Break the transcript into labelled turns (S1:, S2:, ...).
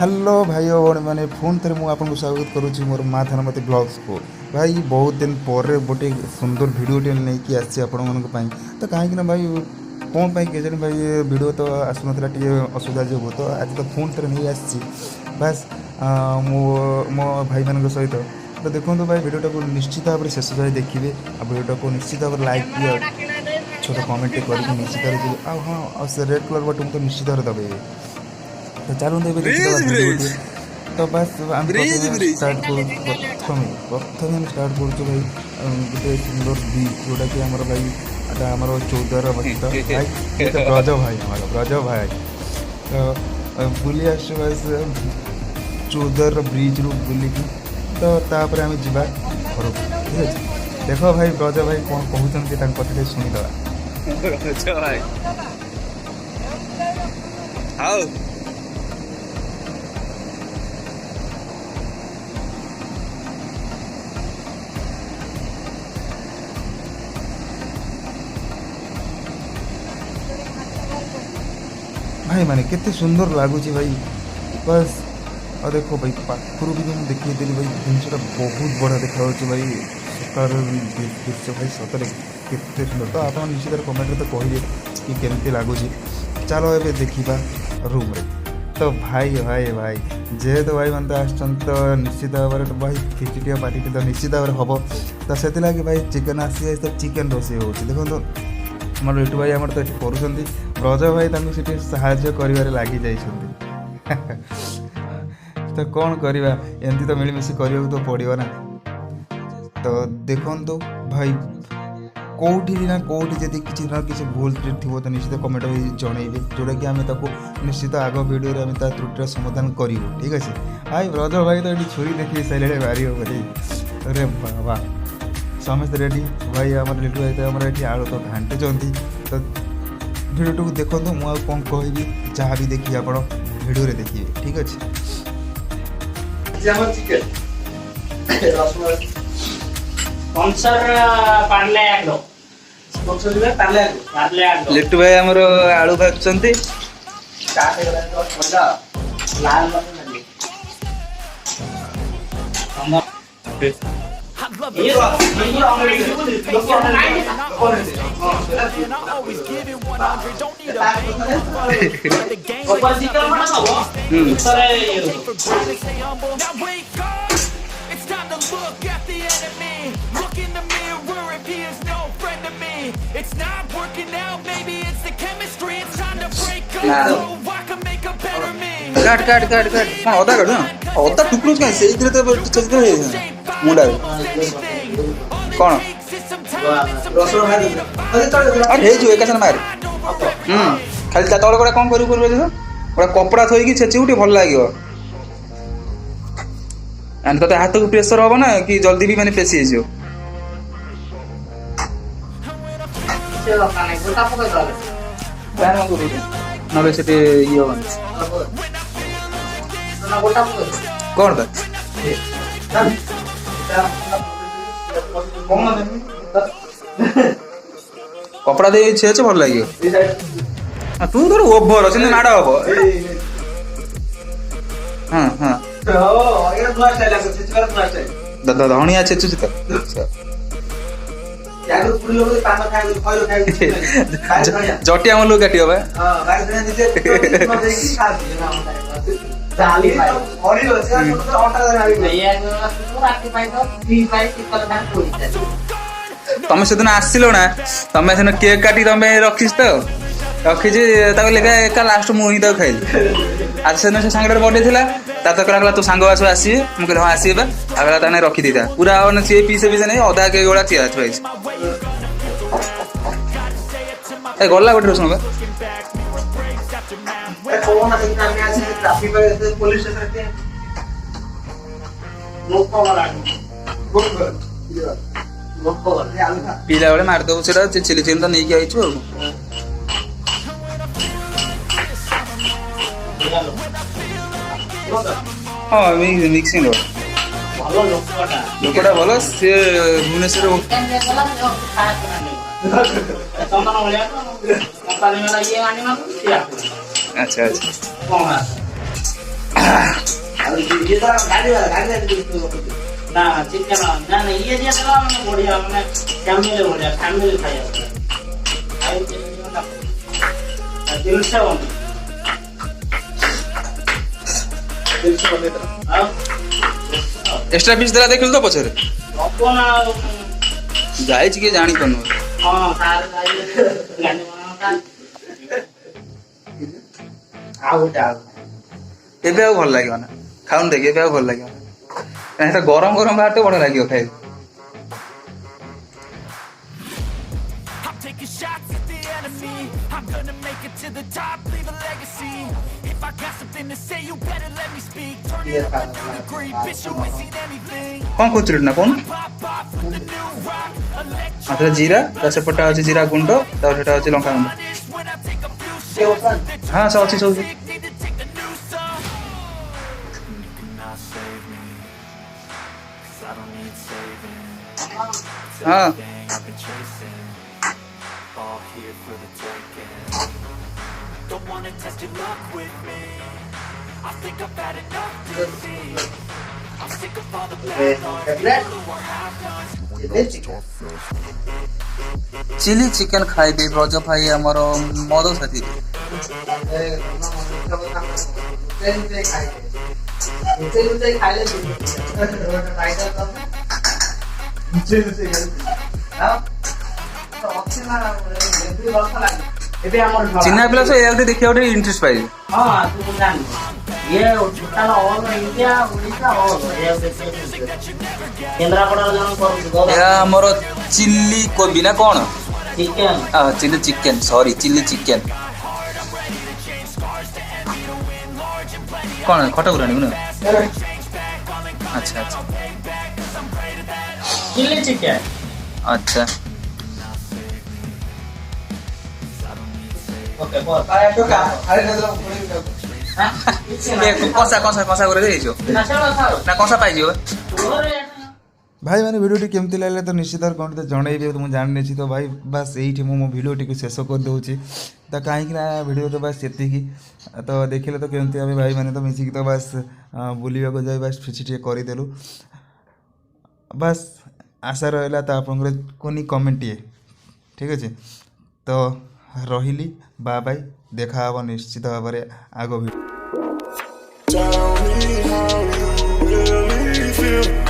S1: Hello भाई और भौणी मैंने फोन थे मुझे स्वागत करुच्ची मोर माँ थानामती ब्लॉग्स को। भाई बहुत दिन पर गोटे सुंदर भिडटे नहीं आसी आपण तो कहीं भाई कौन पाई के भाई भिड तो आसुना टे असुविधा जो तो आज तो फोन थे नहीं आसी बास मो भाई मान सहित तो देखो भाई भिडटा को निश्चित भाव में शेष जाए देखिए आ भिडटा को निश्चित भाव लाइक छोटा कमेंट करके निश्चित भाव हाँ और से रेड कलर बटन तो निश्चित भाव दबाइए। तो चलो देखिए तो बस आम स्टार्ट प्रथम प्रथम हम स्टार्ट कर भाई गोटे सुंदर बीच जोटा कि आम भाई आम 14 अवस्थित भाई ब्रज भाई हमारा ब्रज भाई तो बुली आस 14 ब्रिज रू बुलिकी तो तापर आम जा घर ठीक है। देख भाई ब्रज भाई कौन कहते कथा शुणीद
S2: हाँ
S1: भाई माने कितने सुंदर लगुच भाई बस। और देखो भाई पाखर भी मुझे देखी भाई जिनसा बहुत बढ़िया देखा भाई सकार दृश्य भाई सतरे केते सुंदर। तो आप निश्चित कमेंट तो कहिए कि केमती लगुच। चलो ये देखा रूम रे तो भाई भाई भाई जेहेतु भाई मैंने आस तो निश्चित भाव में भाई खिचड़ी पार्टी तो निश्चित भाव में हम तो से भाई चिकेन आसी तो चिकेन रोसे हो देखो तो आम रिटू भाई आम तो ये कर ब्रज भाई से साहाଯ୍य कर लगी जा तो कौन करवा एमती तो मिलमिशी करने तो पड़ो ना। तो देखो भाई कौटी ना कौटी जब किसी ना किसी भूल थी तो निश्चित कमेंट जनइबे जोटा कि आम निश्चित आग भिडियो आम त्रुटिर समाधान करूँ ठीक अच्छे। भाई ब्रज भाई तो ये छुरी देखिए सारे बारी बोली अरे बाबा समस्त रेडी भाई आम लिटू भाई तो आम ये आलू तो घांटुंट तो भिडियो को देखो मुझे कौन कहि जहाँ भी देखिए आप भिडियो देखिए ठीक अच्छे।
S2: लिट्टू भाई आमर आलू भाजुंट
S3: It's not working out, maybe it's the chemistry. It's time to break up so I can make a better me.
S2: काट काट काट काट हाँ अदा काट ना अदा टुकड़ू कहीं से तो चल मुंडा कौन अरे हे जो एक मार खाली तले गोटे कौन कर गोटे कपड़ा थोड़ी छेचू टे भल लगे तो हाथ को प्रेसर हम ना कि जल्दी भी मैंने पेशी हो ना से ये कौन कपड़ा दे छे भल लगे तू तो ओभर अच्छे माड़ हम हाँ हाँ धनिया छेचुच तो जटिया मन लोग काट तुम से दिन आसिल ना तुम से केक काटी तुम रखीस तो रखी लेखा एका लास्ट मुझे खाइल आज से सांगे बर्थडे था तो कहला तू सांग आस आसवे मुझे हाँ आसवे कहला रखी दे पूरा सी पीसे पीसे नहीं अधा केक गुड़ा चिया गला गोटे रोशन पीला बेले मारदेव से चिली चिकेन तो नहीं आई हाँ मिक्सिंग लोकटा भल सी भुवनेश्वर अच्छा अच्छा
S4: ନା ଚିକେନ ନା ନା ଇଏ ଯିଏ ଦେଲା ମାନେ ବଢିଆ ମାନେ ଫ୍ୟାମିଲି ବଢିଆ ଫ୍ୟାମିଲି ଖାଇବା ଜିନିଷ ଆଉ
S2: ଏକ୍ସଟ୍ରା ପିସ୍ ଦେଲା ଦେଖିଲୁ ତ ପଛରେ
S4: ହବ ନା
S2: ଯାଇଛି କିଏ ଜାଣିପାରୁନୁ।
S4: ହଁ ତାର ଗାଣ୍ଡି ବନାଉତା ଆଉ ଗୋଟେ ଆଉ
S2: ଏବେ ଆଉ ଭଲ ଲାଗିବ ନା ଖାଉନି ଦେଖି ଏବେ ଆଉ ଭଲ ଲାଗିବ ନା କାହିଁକି ସେଟା ଗରମ ଗରମ ବାହାରଟେ ବଢିଆ ଲାଗିବ ଖାଇବାକୁ।
S3: I'm taking shots at the enemy. I'm gonna make it to the top, leave a legacy. If I got something to say, you better let me speak. Turn it up a new degree, bitch, you ain't seen anything.
S2: କ'ଣ କରୁଥିଲୁ ନା କ'ଣ
S3: Pop off with the new rock, electro.
S2: ସେଟା ଜିରା ତା ସେପଟା ଅଛି ଜିରା ଗୁଣ୍ଡ ତାପରେ ସେଟା ଅଛି ଲଙ୍କା ଗୁଣ୍ଡ।
S3: This when I take a few shots, the
S2: ହଁ ସେ ଅଛି ସବୁ।
S3: need to take a new song. You cannot save me, 'cause I don't need saving. It's
S2: ହଁ
S3: everything I've been chasing, all here for the taking. Don't wanna test your luck with me, I think I've had enough to see. I'm sick of all the bad luck, people who are half-nots.
S2: Chilli chicken ଖାଇବି ବ୍ରଜ ଭାଇ ଆମର ମଦ ସାଥୀ
S4: ଏବେ ଆମର
S2: ଚିହ୍ନା ପିଲା ସହ ଏଇଆ ଦେଖିବାକୁ ଟିକେ ଇଣ୍ଟରେଷ୍ଟ ପାଇବି।
S4: ହଁ ତୁ ଜାଣିବୁ ଇଏ total all India Odisha all କେନ୍ଦ୍ରାପଡ଼ାର ଜଣେ କରୁଛି
S2: ଏହା ଆମର ଚିଲି କୋବି ନା କ'ଣ
S4: chicken
S2: chilli chicken sorry chilli chicken କ'ଣ ଖଟା ଗୁରାଣି ନା ଆଚ୍ଛା ଆଚ୍ଛା
S4: ଚିଲି ଚିକେନ
S2: ଆଚ୍ଛା
S4: ଓକେ
S2: କଷା କଷା କଷା করে ଦେଇଛୁ ନା କଷା ପାଇଯିବ।
S1: ଭାଇମାନେ ଭିଡ଼ିଓଟି କେମିତି ଲାଗିଲା ତ ନିଶ୍ଚିତ କମେଣ୍ଟ ଜଣେଇବେ ମୁଁ ଜାଣିନେଇଛି ତ ଭାଇ ବାସ୍ ଏଇଠି ମୁଁ ମୋ ଭିଡ଼ିଓଟିକୁ ଶେଷ କରିଦେଉଛି ତ କାହିଁକି ନା ଭିଡ଼ିଓ ତ ବାସ୍ ଏତିକି ତ ଦେଖିଲେ ତ କେମିତି ଆମେ ଭାଇମାନେ ତ ମିଶିକି ତ ବାସ୍ ବୁଲିବାକୁ ଯାଇ ବାସ୍ କିଛି ଟିକେ କରିଦେଲୁ ବାସ୍ ଆଶା ରହିଲା ତ ଆପଣଙ୍କର କୋନି କମେଣ୍ଟଟିଏ ଠିକ୍ ଅଛି ତ ରହିଲି ବାଏ ଦେଖା ହେବ ନିଶ୍ଚିତ ଭାବରେ ଆଗ video.
S5: Tell me how you really feel.